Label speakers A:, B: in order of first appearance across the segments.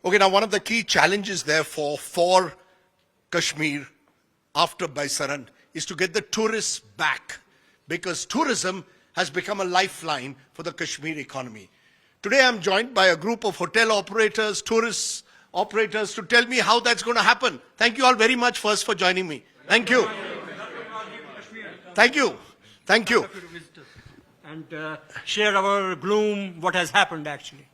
A: Okay, now one of the key challenges therefore for Kashmir after Baisaran is to get the tourists back, because tourism has become a lifeline for the Kashmir economy. Today I'm joined by a group of hotel operators, tourist operators to tell me how that's going to happen. Thank you all very much first for joining me. Thank you. Thank you. Thank you.
B: And share our gloom, what has happened actually.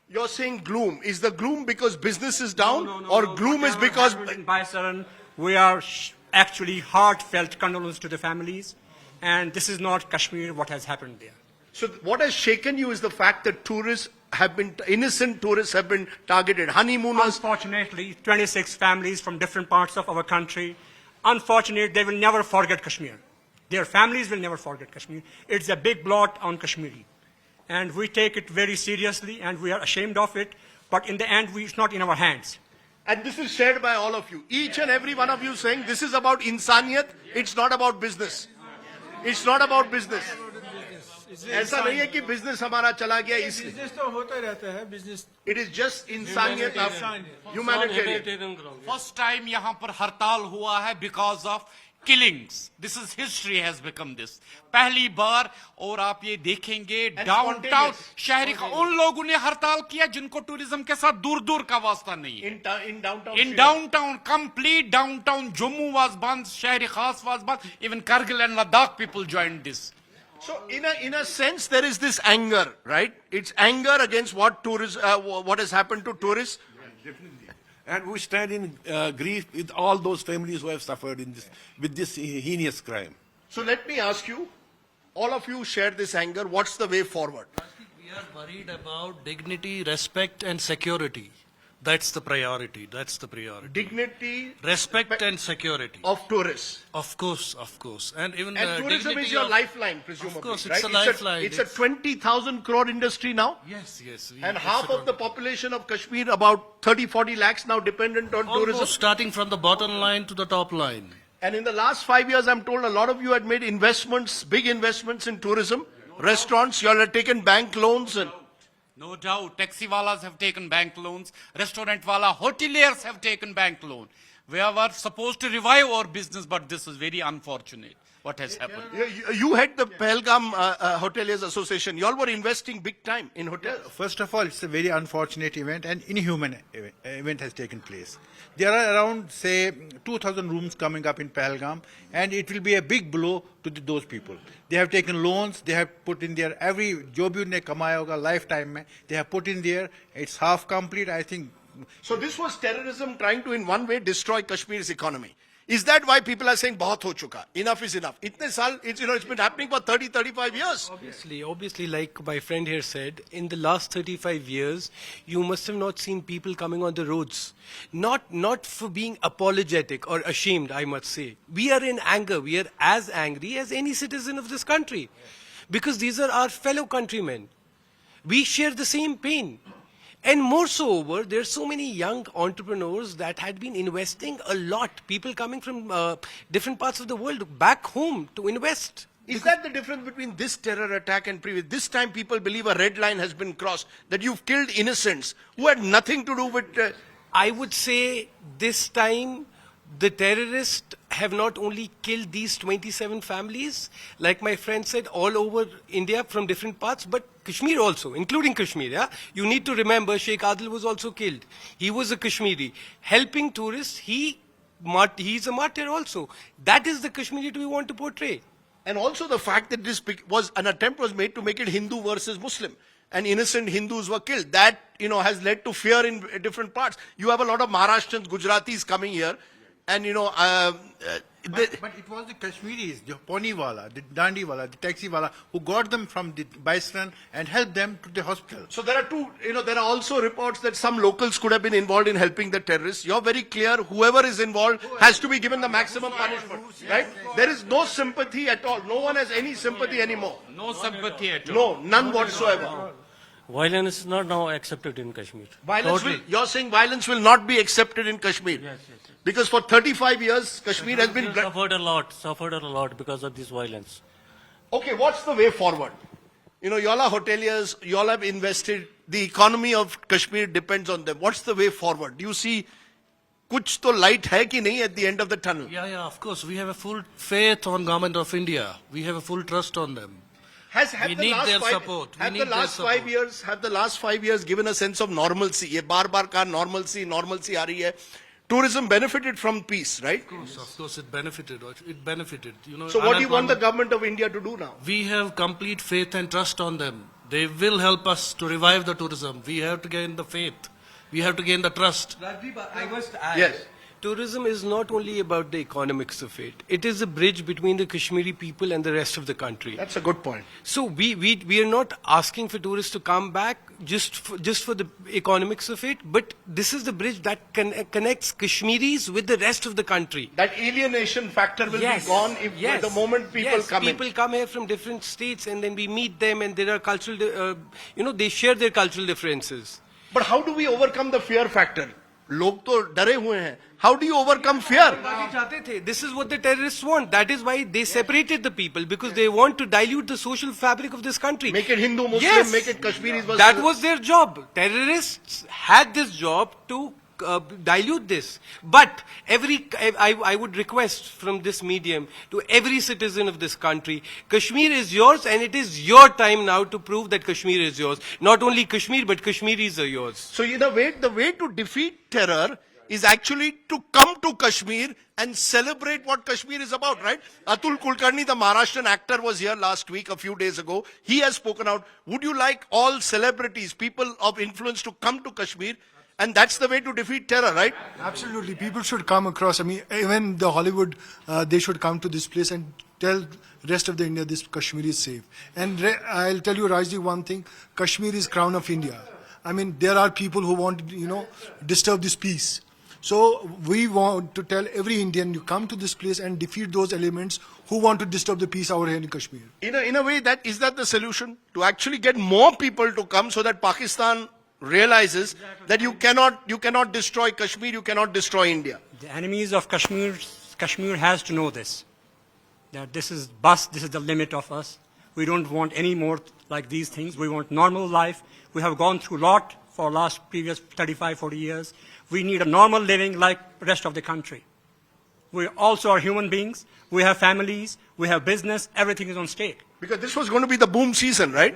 A: You're saying gloom. Is the gloom because business is down,
B: No,
A: or gloom is
B: whatever
A: because...
B: happened in Baisaran, we are actually heartfelt condolences to the families, and this is not Kashmir, what has happened there.
A: So what has shaken you is the fact that innocent tourists have been targeted. Honeymooners...
B: Unfortunately, 26 families from different parts of our country, unfortunately, they will never forget Kashmir. Their families will never forget Kashmir. It's a big blot on Kashmiri. And we take it very seriously, and we are ashamed of it. But in the end, it's not in our hands.
A: And this is shared by all of you. Each and every one of you saying this is about insaniyat, it's not about business. It's not about business. ऐसा नहीं है कि business हमारा चला गया इसलिए.
C: Business तो होता रहता है business.
A: It is just insaniyat of humanitarian.
D: First time यहाँ पर हड़ताल हुआ है because of killings. This is history has become this. पहली बार, और आप ये देखेंगे डाउनटाउन शहरी का उन लोगों ने हड़ताल किया जिनको टूरिज्म के साथ दूर दूर का वास्ता नहीं है. In downtown, complete downtown, Jammu was banned, Shahri Khas was banned, even Kargil and Ladakh people joined this.
A: So in a sense there is this anger, right? It's anger against what has happened to tourists.
E: Definitely. And we stand in grief with all those families who have suffered with this heinous crime.
A: So let me ask you, all of you share this anger, what's the way forward?
F: We are worried about dignity, respect and security. That's the priority. That's the priority.
A: Dignity,
F: Respect and security.
A: of tourists.
F: Of course, of course. And even
A: And tourism
F: dignity
A: is your
F: of-
A: lifeline, presumably.
F: Of course,
A: right?
F: it's a lifeline.
A: It's a 20,000 crore industry now.
F: Yes, yes.
A: And half of the population of Kashmir, about 30-40 lakhs now dependent on tourism.
F: Almost starting from the bottom line to the top line.
A: And in the last 5 years, I'm told a lot of you had made investments, big investments in tourism. Restaurants, you all have taken bank loans. And
D: No doubt, taxi walas have taken bank loans, restaurant wala, hoteliers have taken bank loan. We were supposed to revive our business, but this is very unfortunate, what has happened.
A: you head the Pahalgam Hoteliers Association. You all were investing big time in hotels.
C: First of all, it's a very unfortunate event and inhuman event has taken place. There are around, say, 2,000 rooms coming up in Pahalgam, and it will be a big blow to those people. They have taken loans, they have put in there, every jo bhi unne kamaya hoga lifetime mein, they have put in there. It's half complete, I think.
A: So this was terrorism trying to, in one way, destroy Kashmir's economy. Is that why people are saying, "Bahut ho chuka, enough is enough"? Itne saal, it's been happening for 30, 35 years.
G: Obviously, like my friend here said, in the last 35 years, you must have not seen people coming on the roads. Not for being apologetic or ashamed, I must say. We are in anger. We are as angry as any citizen of this country. Because these are our fellow countrymen. We share the same pain. And more so over, there are so many young entrepreneurs that had been investing a lot. People coming from different parts of the world back home to invest.
A: Is that the difference between this terror attack and previous? This time people believe a red line has been crossed, that you've killed innocents who had nothing to do with...
G: I would say this time the terrorists have not only killed these 27 families, like my friend said, all over India from different parts, but Kashmir also, including Kashmir. Yeah? You need to remember Sheikh Adil was also killed. He was a Kashmiri. Helping tourists, he's a martyr also. That is the Kashmiri we want to portray.
A: And also the fact that an attempt was made to make it Hindu versus Muslim. And innocent Hindus were killed. That, has led to fear in different parts. You have a lot of Maharashtrians, Gujaratis coming here. And,
C: But it was the Kashmiris, the pony wala, the dandi wala, the taxi wala, who got them from the Baisaran and helped them to the hospital.
A: So there are there are also reports that some locals could have been involved in helping the terrorists. You're very clear, whoever is involved has to be given the maximum punishment, right? There is no sympathy at all. No one has any sympathy anymore.
D: No sympathy at all.
A: No, none whatsoever.
H: Violence is not now accepted in Kashmir.
A: You're saying violence will not be accepted in Kashmir?
H: Yes.
A: Because for 35 years, Kashmir has been...
H: Suffered a lot because of this violence.
A: Okay, what's the way forward? You know, y'all are hoteliers, y'all have invested, the economy of Kashmir depends on them. What's the way forward? Do you see kuch to light hai ki nahi at the end of the tunnel?
F: Yeah, of course. We have a full faith on Government of India. We have a full trust on them.
A: Have
F: We
A: the
F: need
A: last
F: their
A: five-
F: support. We
A: Have
F: need
A: the
F: their
A: last 5
F: support.
A: years, have the last 5 years given a sense of normalcy? ये बार-बार का normalcy aa rahi hai. Tourism benefited from peace, right?
F: Of course, it benefited. It benefited. You know.
A: So what do you want the
F: unemployment-
A: government of India to do now?
F: We have complete faith and trust on them. They will help us to revive the tourism. We have to gain the faith. We have to gain the trust.
G: Rajdeep, I must add.
A: Yes.
G: Tourism is not only about the economics of it. It is a bridge between the Kashmiri people and the rest of the country.
A: That's a good point.
G: So we are not asking for tourists to come back just for the economics of it, but this is the bridge that connects Kashmiris with the rest of the country.
A: That alienation factor will be gone if the moment people come in.
G: People come here from different states and then we meet them and there are cultural, they share their cultural differences.
A: But how do we overcome the fear factor? लोग तो डरे हुए हैं. How do you overcome fear?
G: This is what the terrorists want. That is why they separated the people, because they want to dilute the social fabric of this country.
A: Make it Hindu, Muslim,
G: Yes.
A: make it Kashmiris.
G: That was their job. Terrorists had this job to dilute this. But I would request from this medium to every citizen of this country, Kashmir is yours and it is your time now to prove that Kashmir is yours. Not only Kashmir, but Kashmiris are yours.
A: So in a way, the way to defeat terror is actually to come to Kashmir and celebrate what Kashmir is about, right? Atul Kulkarni, the Maharashtrian actor, was here last week, a few days ago. He has spoken out. Would you like all celebrities, people of influence to come to Kashmir? And that's the way to defeat terror, right?
I: Absolutely. People should come across. I mean, even the Hollywood, they should come to this place and tell rest of the India this Kashmir is safe. And I'll tell you, Rajdi, one thing. Kashmir is crown of India. I mean, there are people who want to, disturb this peace. So we want to tell every Indian, you come to this place and defeat those elements who want to disturb the peace over here in Kashmir.
A: In a way, is that the solution? To actually get more people to come so that Pakistan realizes that you cannot destroy Kashmir, you cannot destroy India.
B: The enemies of Kashmir has to know this, that this is the limit of us. We don't want any more like these things. We want normal life. We have gone through a lot for previous 35, 40 years. We need a normal living like the rest of the country. We also are human beings. We have families. We have business. Everything is on stake.
A: Because this was going to be the boom season, right?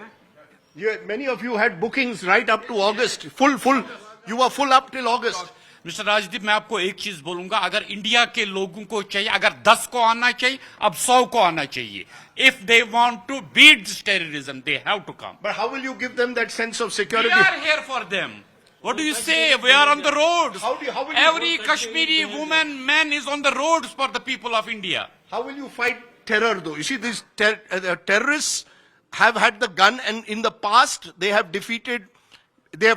A: Many of you had bookings right up to August. Full. You were full up till August.
D: Mister Rajdeep मैं आपको एक चीज बोलूंगा अगर India के लोगों को चाहिए अगर 10 को आना चाहिए अब 100 को आना चाहिए if they want to beat this terrorism they have to come.
A: But how will you give them that sense of security?
D: We are here for them. What do you say? We are on the roads.
A: How will you
D: Every Kashmiri woman, man is on the roads for the people of India.
A: How will you fight terror though? You see, these terrorists have had the gun and in the past they have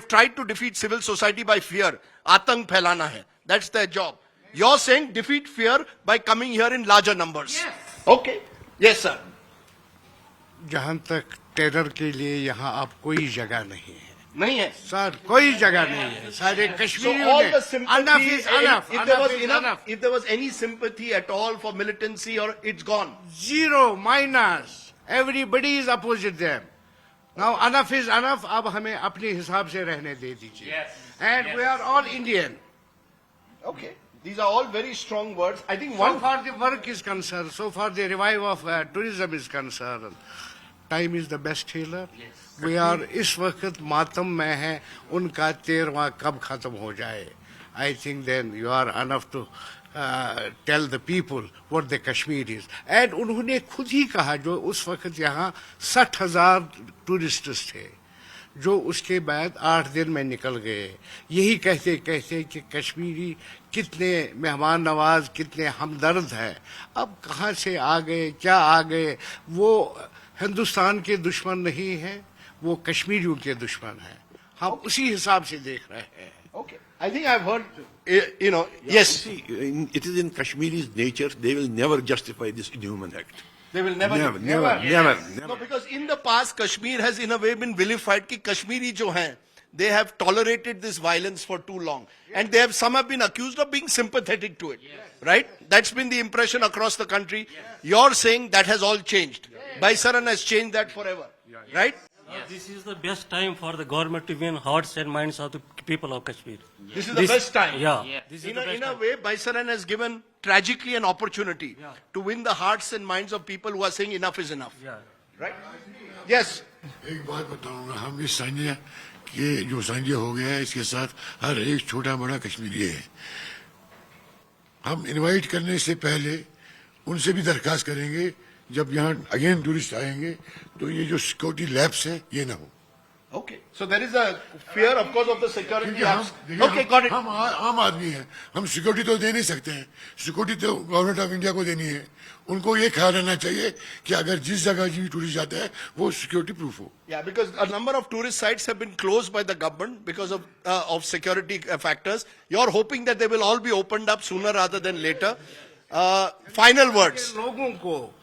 A: tried to defeat civil society by fear. Atang phailana hai. That's their job. You're saying defeat fear by coming here in larger numbers.
D: Yes.
A: Okay. Yes, sir.
J: जहाँ तक terror के लिए यहाँ अब कोई जगह नहीं है
A: नहीं है.
J: सर कोई जगह नहीं है सारे
A: So
J: कश्मीरियों
A: all
J: ने
A: the sympathy,
J: enough is enough,
A: if there was any sympathy at all for militancy, or it's gone.
J: zero minus everybody is opposite them now enough is enough अब हमें अपने हिसाब से रहने दे दीजिए
D: Yes.
J: and we are all Indian.
A: Okay. These are all very strong words. I think
J: So
A: one.
J: far the work is concerned, so far the revive of tourism is concerned, time is the best healer. We are इस वक्त मातम में हैं उनका 13वां कब खत्म हो जाए. I think then you are enough to tell the people what the Kashmir is. And उन्होंने खुद ही कहा जो उस वक्त यहाँ 60,000 टूरिस्ट्स थे जो उसके बाद 8 दिन में निकल गए यही कहते कहते कि कश्मीरी कितने मेहमान नवाज कितने हमदर्द हैं अब कहाँ से आ गए क्या आ गए वो हिंदुस्तान के दुश्मन नहीं हैं वो कश्मीरियों के दुश्मन हैं हम उसी हिसाब से देख रहे हैं.
A: Okay. I think I've heard, yes.
E: See, it is in Kashmiri's nature, they will never justify this inhuman act.
A: They will never. No, because in the past, Kashmir has in a way been vilified कि कश्मीरी जो हैं, they have tolerated this violence for too long. And some have been accused of being sympathetic to it. Right? That's been the impression across the country. You're saying that has all changed. Baisaran has changed that forever. Right?
H: This is the best time for the government to win hearts and minds of the people of Kashmir.
A: This is the best time.
H: Yeah. This is
A: In
H: the
A: a,
H: best
A: in a
H: time.
A: way, Baisaran has given tragically an opportunity to win the hearts and minds of people who are saying enough is enough.
H: Yeah.
A: Right? Yes.
E: एक बात बताऊंगा, हम इस सांझे कि जो सांझे हो गया है इसके साथ हर एक छोटा बड़ा कश्मीरी है. हम इनवाइट करने से पहले उनसे भी दरखास्त करेंगे जब यहाँ अगेन टूरिस्ट आएंगे तो ये जो सिक्योरिटी लैब्स है ये ना हो.
A: Okay. So there is a fear, of course, of the security
E: क्योंकि हम
A: lapse.
E: देखिए,
A: Okay, got it.
E: हम आम आदमी हैं, हम सिक्योरिटी तो दे नहीं सकते हैं. सिक्योरिटी तो गवर्नमेंट ऑफ इंडिया को देनी है. उनको ये ख्याल रहना चाहिए कि अगर जिस जगह भी टूरिस्ट जाता है वो सिक्योरिटी प्रूफ हो.
A: Yeah, because a number of tourist sites have been closed by the government because of security factors. You're hoping that they will all be opened up sooner rather than later. Final words.
J: लोगों को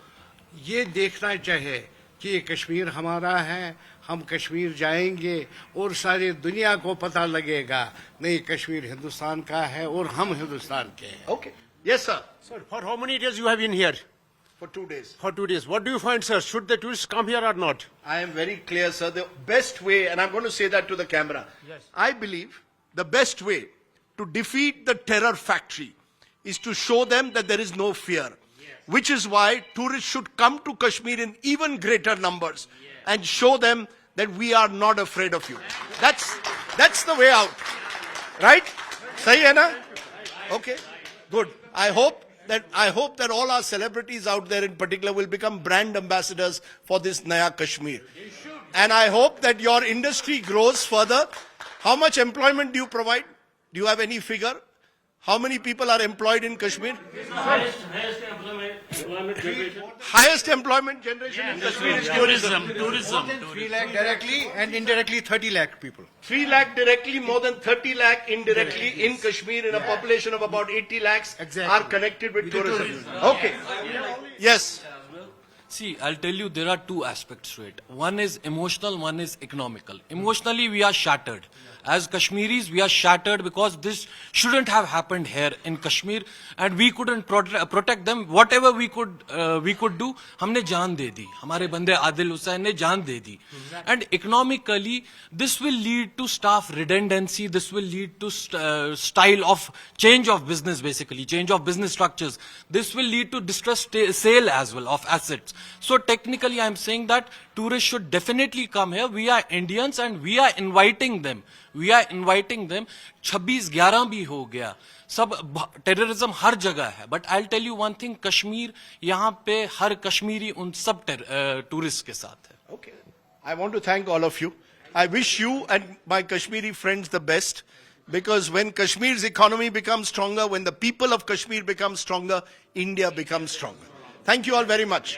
J: ये देखना चाहिए कि ये कश्मीर हमारा है, हम कश्मीर जाएंगे और सारी दुनिया को पता लगेगा नहीं कश्मीर हिंदुस्तान का है और हम हिंदुस्तान के हैं.
A: Okay. Yes, sir.
K: Sir, for how many days you have been here?
A: For 2 days.
K: For 2 days. What do you find, sir? Should the tourists come here or not?
A: I am very clear, sir. The best way, and I'm going to say that to the camera.
K: Yes.
A: I believe the best way to defeat the terror factory is to show them that there is no fear. Which is why tourists should come to Kashmir in even greater numbers and show them that we are not afraid of you. That's the way out. Right? Sahi hai na? Okay. Good. I hope that all our celebrities out there in particular will become brand ambassadors for this Naya Kashmir. And I hope that your industry grows further. How much employment do you provide? Do you have any figure? How many people are employed in Kashmir?
H: Highest employment generation.
A: Highest employment generation in Kashmir is tourism.
D: Tourism.
C: 3 lakh directly and indirectly 30 lakh people.
A: 3 lakh directly, more than 30 lakh indirectly in Kashmir in a population of about 80 lakhs are connected with tourism. Okay. Yes.
L: See, I'll tell you, there are two aspects to it. One is emotional, one is economical. Emotionally, we are shattered. As Kashmiris, we are shattered because this shouldn't have happened here in Kashmir, and we couldn't protect them. Whatever we could do, हमने जान दे दी. हमारे बंदे आदिल हुसैन ने जान दे दी. And economically, this will lead to staff redundancy. This will lead to style of change of business, basically change of business structures. This will lead to distressed sale as well of assets. So technically, I'm saying that tourists should definitely come here. We are Indians and we are inviting them. We are inviting them. 26-11 भी हो गया. सब terrorism हर जगह है. But I'll tell you one thing, Kashmir यहाँ पे हर कश्मीरी उन सब tourists के साथ है.
A: Okay. I want to thank all of you. I wish you and my Kashmiri friends the best, because when Kashmir's economy becomes stronger, when the people of Kashmir become stronger, India becomes stronger. Thank you all very much.